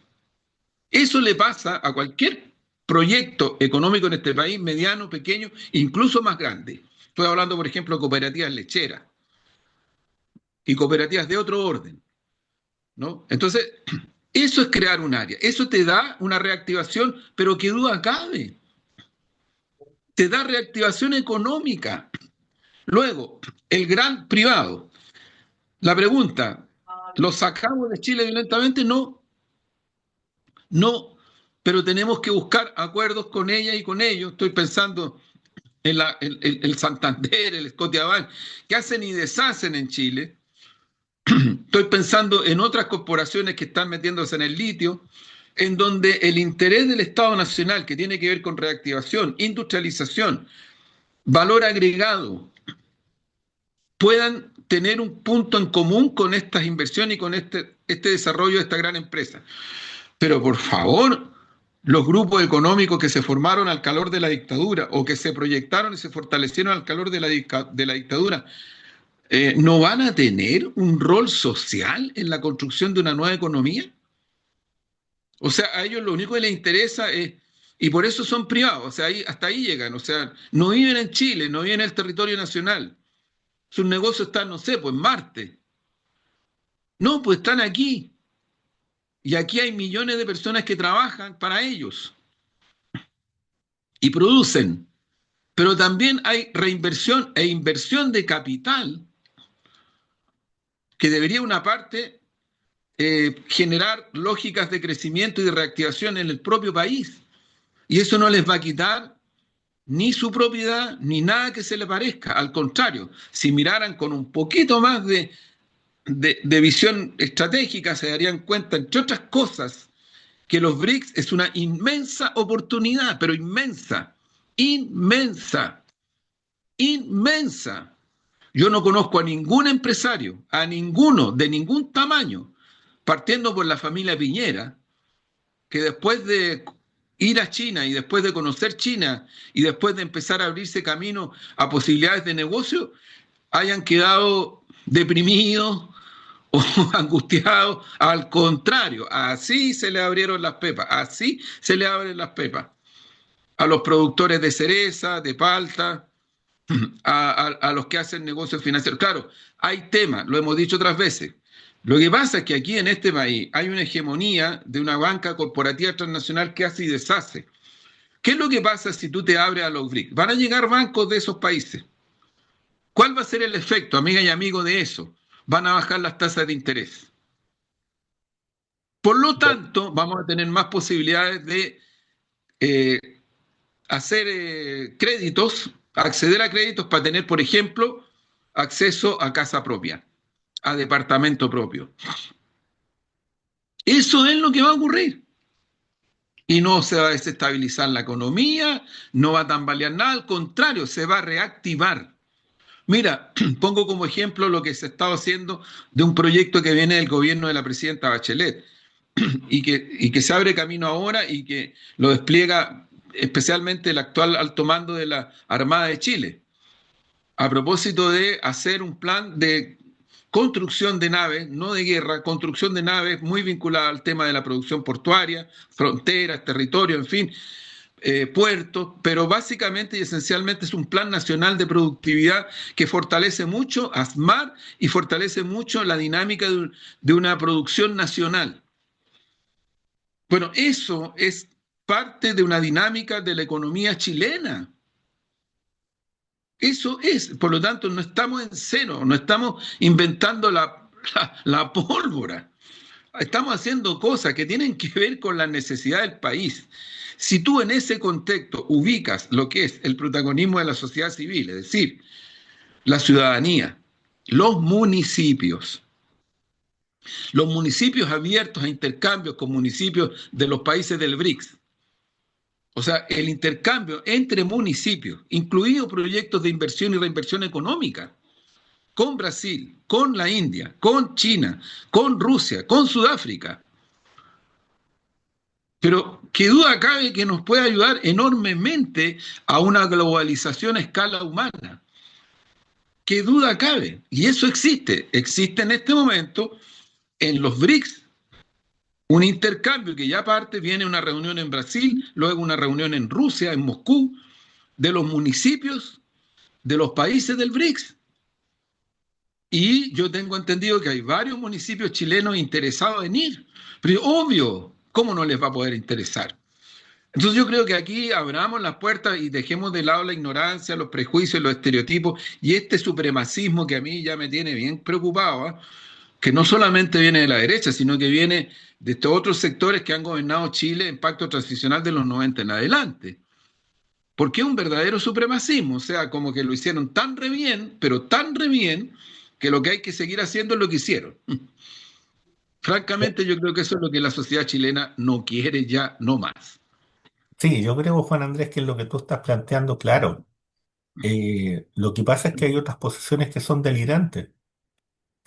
Eso le pasa a cualquier proyecto económico en este país, mediano, pequeño, incluso más grande. Estoy hablando, por ejemplo, de cooperativas lecheras y cooperativas de otro orden, ¿no? Entonces, eso es crear un área. Eso te da una reactivación, pero qué duda cabe. Te da reactivación económica. Luego, el gran privado. La pregunta, ¿lo sacamos de Chile violentamente? No, no, pero tenemos que buscar acuerdos con ella y con ellos. Estoy pensando en el Santander, el Scotiabank, que hacen y deshacen en Chile. Estoy pensando en otras corporaciones que están metiéndose en el litio, en donde el interés del Estado Nacional, que tiene que ver con reactivación, industrialización, valor agregado, puedan tener un punto en común con estas inversiones y con este desarrollo de esta gran empresa. Pero por favor, los grupos económicos que se formaron al calor de la dictadura o que se proyectaron y se fortalecieron al calor de la dictadura, ¿no van a tener un rol social en la construcción de una nueva economía? O sea, a ellos lo único que les interesa es, y por eso son privados, o sea, hasta ahí llegan, o sea, no viven en Chile, no viven en el territorio nacional, sus negocios están, no sé, pues en Marte. No, pues están aquí. Y aquí hay millones de personas que trabajan para ellos y producen. Pero también hay reinversión e inversión de capital que debería una parte generar lógicas de crecimiento y de reactivación en el propio país. Y eso no les va a quitar ni su propiedad ni nada que se le parezca. Al contrario, si miraran con un poquito más de visión estratégica, se darían cuenta, entre otras cosas, que los BRICS es una inmensa oportunidad, pero inmensa, inmensa, inmensa. Yo no conozco a ningún empresario, a ninguno, de ningún tamaño, partiendo por la familia Piñera, que después de ir a China y después de conocer China y después de empezar a abrirse camino a posibilidades de negocio, hayan quedado deprimidos o angustiados. Al contrario, así se le abrieron las pepas, así se le abren las pepas a los productores de cereza, de palta, a los que hacen negocios financieros. Claro, hay temas, lo hemos dicho otras veces. Lo que pasa es que aquí en este país hay una hegemonía de una banca corporativa transnacional que hace y deshace. ¿Qué es lo que pasa si tú te abres a los BRICS? Van a llegar bancos de esos países. ¿Cuál va a ser el efecto, amiga y amigo, de eso? Van a bajar las tasas de interés. Por lo tanto, vamos a tener más posibilidades de eh, hacer créditos, acceder a créditos para tener, por ejemplo, acceso a casa propia, a departamento propio. Eso es lo que va a ocurrir. Y no se va a desestabilizar la economía, no va a tambalear nada, al contrario, se va a reactivar. Mira, pongo como ejemplo lo que se estaba haciendo de un proyecto que viene del gobierno de la presidenta Bachelet y que se abre camino ahora y que lo despliega especialmente el actual alto mando de la Armada de Chile, a propósito de hacer un plan de construcción de naves, no de guerra, construcción de naves muy vinculada al tema de la producción portuaria, fronteras, territorio, en fin, puertos, pero básicamente y esencialmente es un plan nacional de productividad que fortalece mucho ASMAR y fortalece mucho la dinámica de una producción nacional. Bueno, eso es parte de una dinámica de la economía chilena. Eso es, por lo tanto, no estamos en cero, no estamos inventando la pólvora. Estamos haciendo cosas que tienen que ver con la necesidad del país. Si tú en ese contexto ubicas lo que es el protagonismo de la sociedad civil, es decir, la ciudadanía, los municipios, los municipios abiertos a intercambios con municipios de los países del BRICS, o sea, el intercambio entre municipios, incluidos proyectos de inversión y reinversión económica, con Brasil, con la India, con China, con Rusia, con Sudáfrica. Pero qué duda cabe que nos puede ayudar enormemente a una globalización a escala humana. Qué duda cabe. Y eso existe. Existe en este momento en los BRICS un intercambio que ya parte, viene una reunión en Brasil, luego una reunión en Rusia, en Moscú, de los municipios de los países del BRICS. Y yo tengo entendido que hay varios municipios chilenos interesados en ir. Pero obvio, ¿cómo no les va a poder interesar? Entonces yo creo que aquí abramos las puertas y dejemos de lado la ignorancia, los prejuicios, los estereotipos y este supremacismo que a mí ya me tiene bien preocupado, ¿eh? Que no solamente viene de la derecha, sino que viene de estos otros sectores que han gobernado Chile en pacto transicional de los 90 en adelante. Porque es un verdadero supremacismo, o sea, como que lo hicieron tan re bien, pero tan re bien, que lo que hay que seguir haciendo es lo que hicieron. Francamente, yo creo que eso es lo que la sociedad chilena no quiere ya, no más. Sí, yo creo, Juan Andrés, que es lo que tú estás planteando, claro. Lo que pasa es que hay otras posiciones que son delirantes.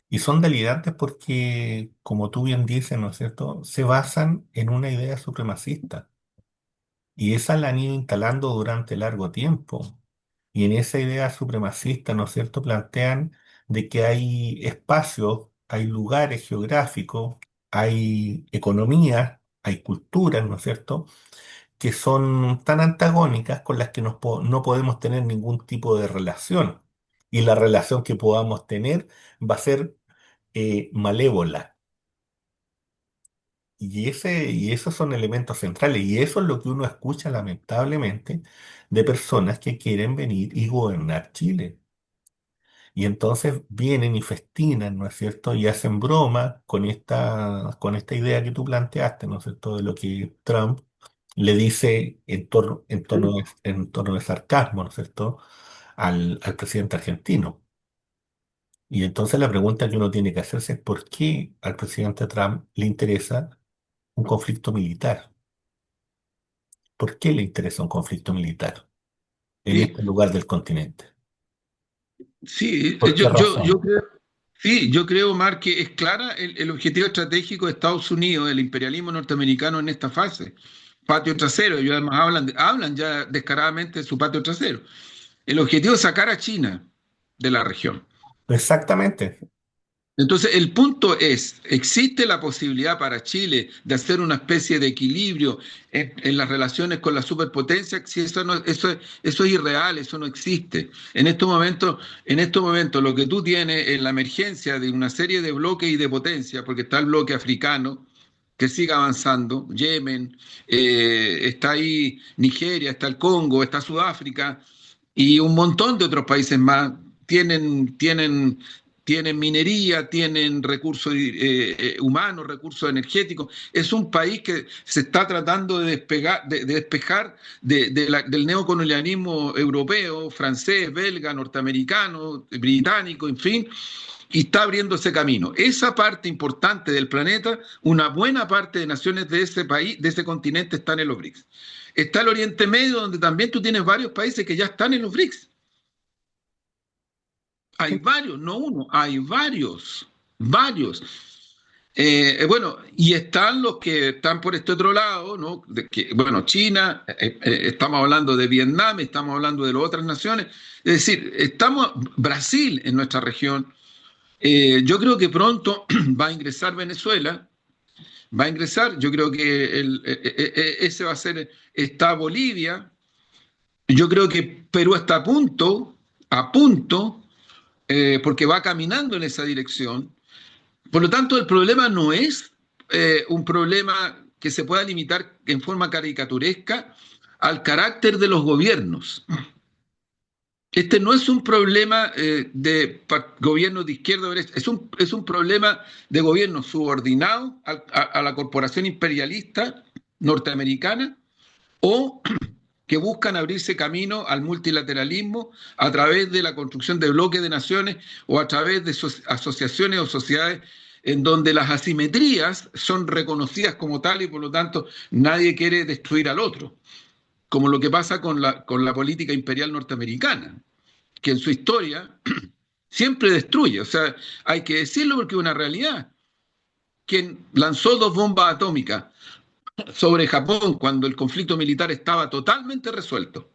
Y son delirantes porque, como tú bien dices, ¿no es cierto?, se basan en una idea supremacista. Y esa la han ido instalando durante largo tiempo. Y en esa idea supremacista, ¿no es cierto?, plantean de que hay espacios, hay lugares geográficos, hay economías, hay culturas, ¿no es cierto?, que son tan antagónicas con las que no podemos tener ningún tipo de relación. Y la relación que podamos tener va a ser malévola. Y esos son elementos centrales. Y eso es lo que uno escucha lamentablemente de personas que quieren venir y gobernar Chile. Y entonces vienen y festinan, ¿no es cierto? Y hacen broma con esta idea que tú planteaste, ¿no es cierto? De lo que Trump le dice en tono de sarcasmo, ¿no es cierto? Al presidente argentino. Y entonces la pregunta que uno tiene que hacerse es ¿por qué al presidente Trump le interesa un conflicto militar? ¿Por qué le interesa un conflicto militar en Sí, este lugar del continente? sí, ¿Por qué yo razón? creo, sí, yo creo, Omar, que es clara el objetivo estratégico de Estados Unidos, del imperialismo norteamericano en esta fase. Patio trasero, ellos además hablan ya descaradamente de su patio trasero. El objetivo es sacar a China de la región. Exactamente. Entonces, el punto es, ¿existe la posibilidad para Chile de hacer una especie de equilibrio en las relaciones con la superpotencia? Si eso, no, eso es irreal, eso no existe. En estos momentos, lo que tú tienes es la emergencia de una serie de bloques y de potencias, porque está el bloque africano, que sigue avanzando, Yemen, está ahí Nigeria, está el Congo, está Sudáfrica y un montón de otros países más, tienen minería, tienen recursos humanos, recursos energéticos. Es un país que se está tratando de despejar del neocolonialismo europeo, francés, belga, norteamericano, británico, en fin, y está abriendo ese camino. Esa parte importante del planeta, una buena parte de naciones de ese país, de ese continente, están en los BRICS. Está el Oriente Medio, donde también tú tienes varios países que ya están en los BRICS. Hay Sí. varios, no uno, hay varios, varios. Bueno, y están los que están por este otro lado, ¿no? Bueno, China, estamos hablando de Vietnam, estamos hablando de las otras naciones. Es decir, Brasil en nuestra región. Yo creo que pronto va a ingresar Venezuela, va a ingresar, yo creo que ese va a ser, está Bolivia, yo creo que Perú está a punto, porque va caminando en esa dirección. Por lo tanto, el problema no es un problema que se pueda limitar en forma caricaturesca al carácter de los gobiernos. Este no es un problema de gobierno de izquierda o derecha, es un problema de gobierno subordinado a la corporación imperialista norteamericana o que buscan abrirse camino al multilateralismo a través de la construcción de bloques de naciones o a través de asociaciones o sociedades en donde las asimetrías son reconocidas como tal y por lo tanto nadie quiere destruir al otro, como lo que pasa con la política imperial norteamericana, que en su historia siempre destruye. O sea, hay que decirlo porque es una realidad. Quien lanzó dos bombas atómicas sobre Japón cuando el conflicto militar estaba totalmente resuelto,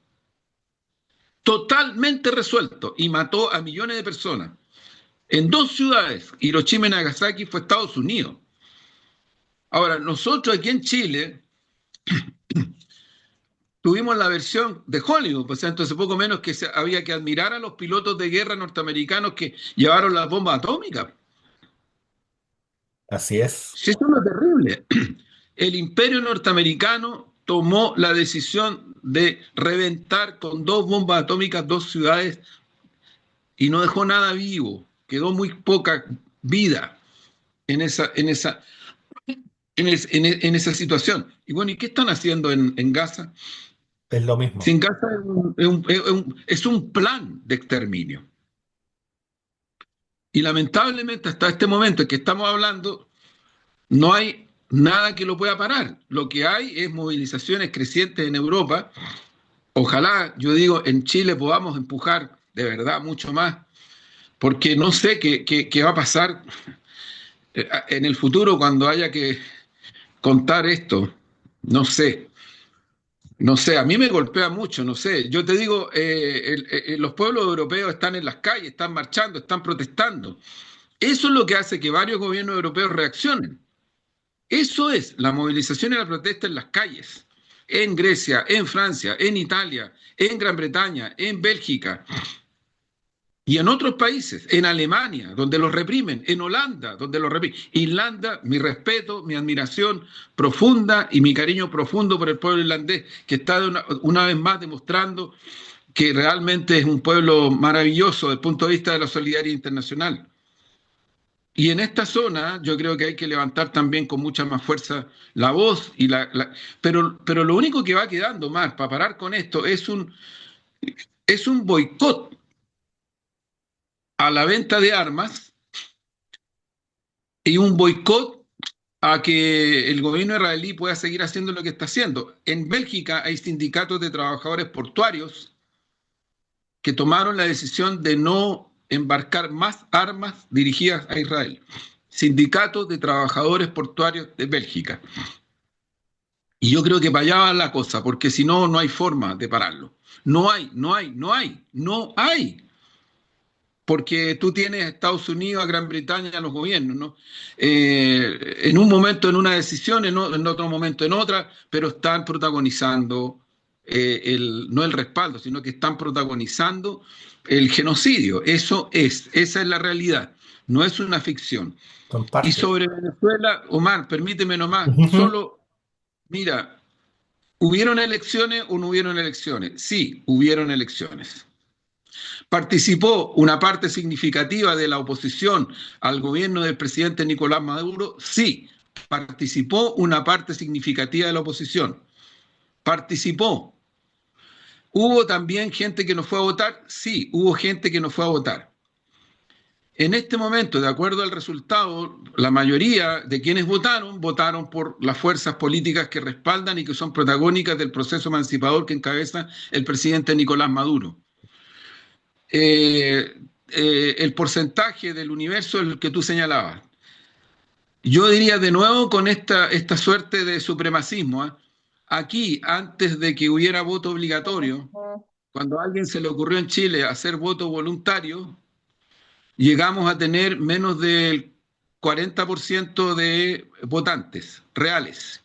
y mató a millones de personas en dos ciudades, Hiroshima y Nagasaki, fue Estados Unidos. Ahora, nosotros aquí en Chile tuvimos la versión de Hollywood, pues entonces poco menos que había que admirar a los pilotos de guerra norteamericanos que llevaron las bombas atómicas. Así es. Sí, eso es lo terrible. El imperio norteamericano tomó la decisión de reventar con dos bombas atómicas dos ciudades y no dejó nada vivo. Quedó muy poca vida en en esa situación. Y bueno, ¿y qué están haciendo en Gaza? Es lo Si mismo. en Gaza es un plan de exterminio. Y lamentablemente hasta este momento en que estamos hablando, no hay nada que lo pueda parar. Lo que hay es movilizaciones crecientes en Europa. Ojalá, yo digo, en Chile podamos empujar de verdad mucho más, porque no sé qué va a pasar en el futuro cuando haya que contar esto. No sé, no sé, a mí me golpea mucho, no sé. Yo te digo, los pueblos europeos están en las calles, están marchando, están protestando. Eso es lo que hace que varios gobiernos europeos reaccionen. Eso es la movilización y la protesta en las calles, en Grecia, en Francia, en Italia, en Gran Bretaña, en Bélgica y en otros países, en Alemania, donde los reprimen, en Holanda, donde los reprimen. Irlanda, mi respeto, mi admiración profunda y mi cariño profundo por el pueblo irlandés, que está una vez más demostrando que realmente es un pueblo maravilloso desde el punto de vista de la solidaridad internacional. Y en esta zona yo creo que hay que levantar también con mucha más fuerza la voz, pero lo único que va quedando más para parar con esto es un boicot a la venta de armas y un boicot a que el gobierno israelí pueda seguir haciendo lo que está haciendo. En Bélgica hay sindicatos de trabajadores portuarios que tomaron la decisión de no embarcar más armas dirigidas a Israel. Sindicatos de trabajadores portuarios de Bélgica. Y yo creo que para allá va la cosa, porque si no, no hay forma de pararlo. No hay. Porque tú tienes a Estados Unidos, a Gran Bretaña, a los gobiernos, ¿no? En un momento en una decisión, en otro momento en otra, pero están protagonizando no el respaldo, sino que están protagonizando el genocidio. Esa es la realidad, no es una ficción. Son Y parte. sobre Venezuela, Omar, permíteme nomás, Ujú. solo, mira, ¿hubieron elecciones o no hubieron elecciones? Sí, hubieron elecciones. ¿Participó una parte significativa de la oposición al gobierno del presidente Nicolás Maduro? Sí, participó una parte significativa de la oposición. Participó. ¿Hubo también gente que no fue a votar? Sí, hubo gente que no fue a votar. En este momento, de acuerdo al resultado, la mayoría de quienes votaron, votaron por las fuerzas políticas que respaldan y que son protagónicas del proceso emancipador que encabeza el presidente Nicolás Maduro. Eh, el porcentaje del universo es el que tú señalabas. Yo diría de nuevo con esta suerte de supremacismo, ¿eh? Aquí, antes de que hubiera voto obligatorio, cuando a alguien se le ocurrió en Chile hacer voto voluntario, llegamos a tener menos del 40% de votantes reales.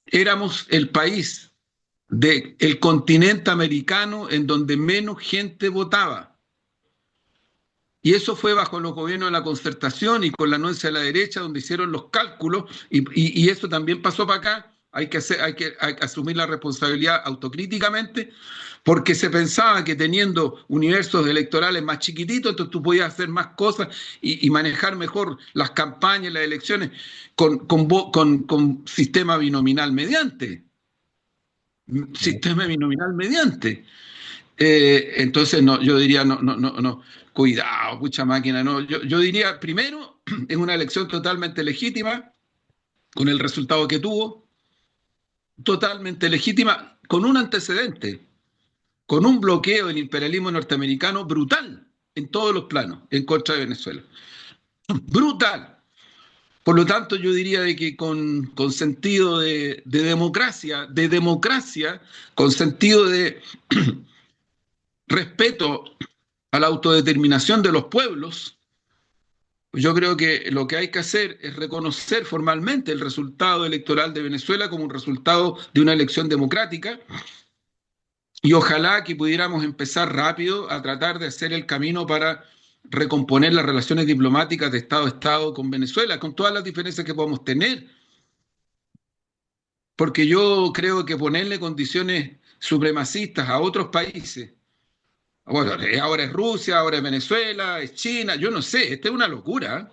Éramos el país del continente americano en donde menos gente votaba. Y eso fue bajo los gobiernos de la Concertación y con la anuencia de la derecha, donde hicieron los cálculos, y eso también pasó para acá. Hay que asumir la responsabilidad autocríticamente, porque se pensaba que teniendo universos electorales más chiquititos, entonces tú podías hacer más cosas y manejar mejor las campañas, las elecciones, con sistema binominal mediante. Sistema binominal mediante. Entonces, no, yo diría, no, no, no, no, cuidado, mucha máquina, no. Yo diría, primero, es una elección totalmente legítima, con el resultado que tuvo, totalmente legítima, con un antecedente, con un bloqueo del imperialismo norteamericano brutal en todos los planos en contra de Venezuela. Brutal. Por lo tanto, yo diría de que con sentido de democracia, con sentido de respeto a la autodeterminación de los pueblos, yo creo que lo que hay que hacer es reconocer formalmente el resultado electoral de Venezuela como un resultado de una elección democrática y ojalá que pudiéramos empezar rápido a tratar de hacer el camino para recomponer las relaciones diplomáticas de Estado a Estado con Venezuela, con todas las diferencias que podemos tener, porque yo creo que ponerle condiciones supremacistas a otros países. Bueno, ahora es Rusia, ahora es Venezuela, es China, yo no sé, esta es una locura, ¿eh?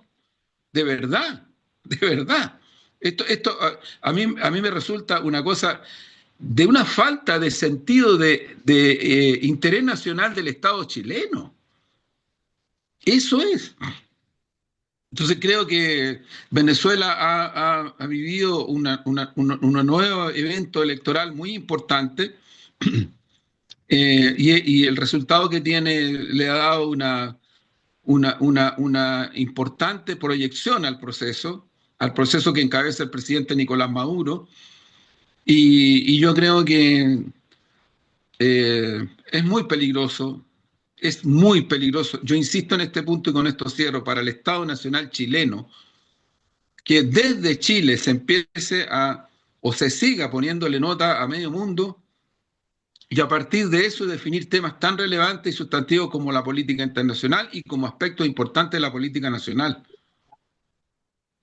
De verdad, de verdad. Esto a mí me resulta una cosa de una falta de sentido de interés nacional del Estado chileno. Eso es. Entonces creo que Venezuela ha vivido un nuevo evento electoral muy importante y el resultado que tiene le ha dado una importante proyección al proceso que encabeza el presidente Nicolás Maduro, y yo creo que es muy peligroso, es muy peligroso. Yo insisto en este punto y con esto cierro, para el Estado Nacional chileno, que desde Chile se empiece o se siga poniéndole nota a medio mundo y a partir de eso definir temas tan relevantes y sustantivos como la política internacional y como aspectos importantes de la política nacional.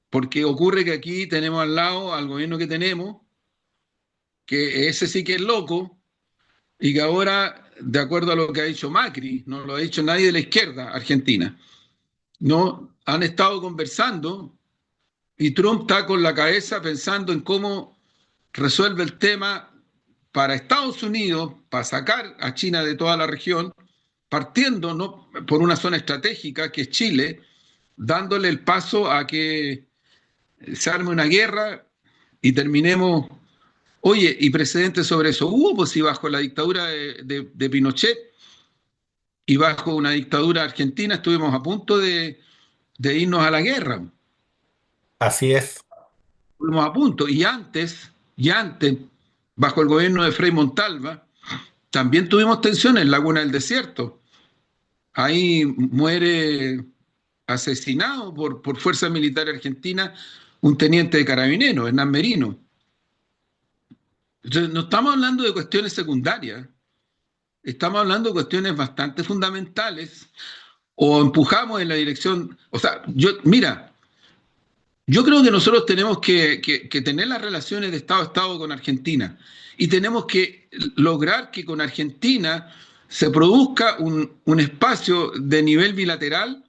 Porque ocurre que aquí tenemos al lado al gobierno que tenemos, que ese sí que es loco, y que ahora, de acuerdo a lo que ha dicho Macri, no lo ha dicho nadie de la izquierda argentina, no han estado conversando y Trump está con la cabeza pensando en cómo resuelve el tema para Estados Unidos, para sacar a China de toda la región, partiendo ¿no? por una zona estratégica que es Chile, dándole el paso a que se arme una guerra y terminemos. Oye, y precedentes sobre eso hubo, pues si bajo la dictadura de Pinochet y bajo una dictadura argentina estuvimos a punto de irnos a la guerra. Así es. Estuvimos a punto. Y antes, bajo el gobierno de Frei Montalva, también tuvimos tensiones en Laguna del Desierto. Ahí muere asesinado por fuerza militar argentina un teniente de carabineros, Hernán Merino. Entonces, no estamos hablando de cuestiones secundarias, estamos hablando de cuestiones bastante fundamentales, o empujamos en la dirección, o sea, mira, yo creo que nosotros tenemos que tener las relaciones de Estado a Estado con Argentina y tenemos que lograr que con Argentina se produzca un espacio de nivel bilateral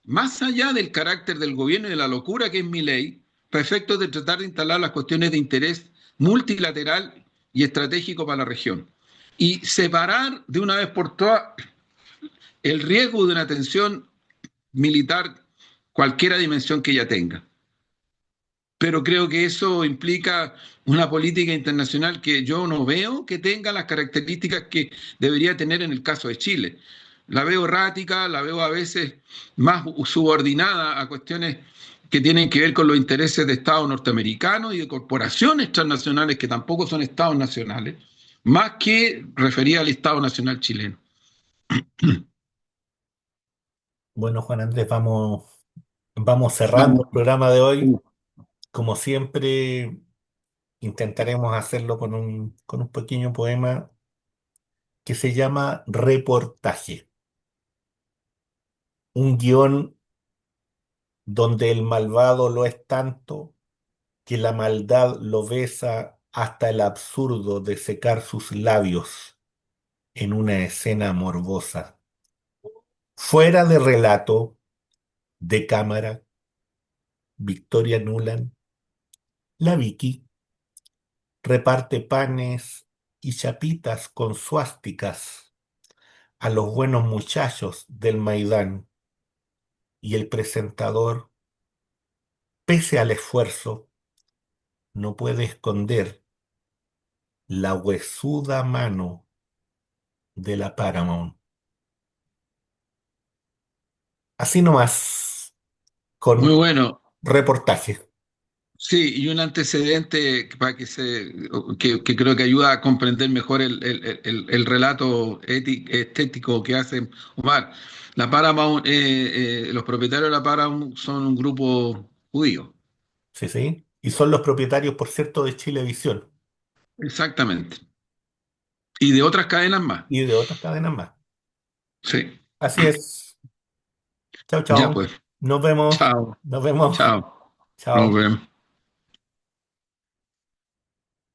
más allá del carácter del gobierno y de la locura que es mi ley, para efectos de tratar de instalar las cuestiones de interés multilateral y estratégico para la región. Y separar de una vez por todas el riesgo de una tensión militar, cualquiera dimensión que ella tenga. Pero creo que eso implica una política internacional que yo no veo que tenga las características que debería tener en el caso de Chile. La veo errática, la veo a veces más subordinada a cuestiones que tienen que ver con los intereses de Estados norteamericanos y de corporaciones transnacionales que tampoco son Estados nacionales, más que referida al Estado nacional chileno. Bueno, Juan Andrés, vamos cerrando Vamos. el programa de hoy. Como siempre, intentaremos hacerlo con un pequeño poema que se llama Reportaje. Un guión donde el malvado lo es tanto que la maldad lo besa hasta el absurdo de secar sus labios en una escena morbosa. Fuera de relato, de cámara, Victoria Nuland, la Vicky, reparte panes y chapitas con suásticas a los buenos muchachos del Maidán y el presentador, pese al esfuerzo, no puede esconder la huesuda mano de la Paramount. Así nomás, Muy con bueno. reportaje. Sí, y un antecedente para que creo que ayuda a comprender mejor el relato estético que hace Omar. La Paramount, los propietarios de la Paramount son un grupo judío. Sí, sí. Y son los propietarios, por cierto, de Chilevisión Exactamente. Y de otras cadenas más. y de otras cadenas más. Sí. Así es. Chao, Ya chao. pues. Nos vemos. Chao. Nos vemos. Chao. Nos Chao. vemos.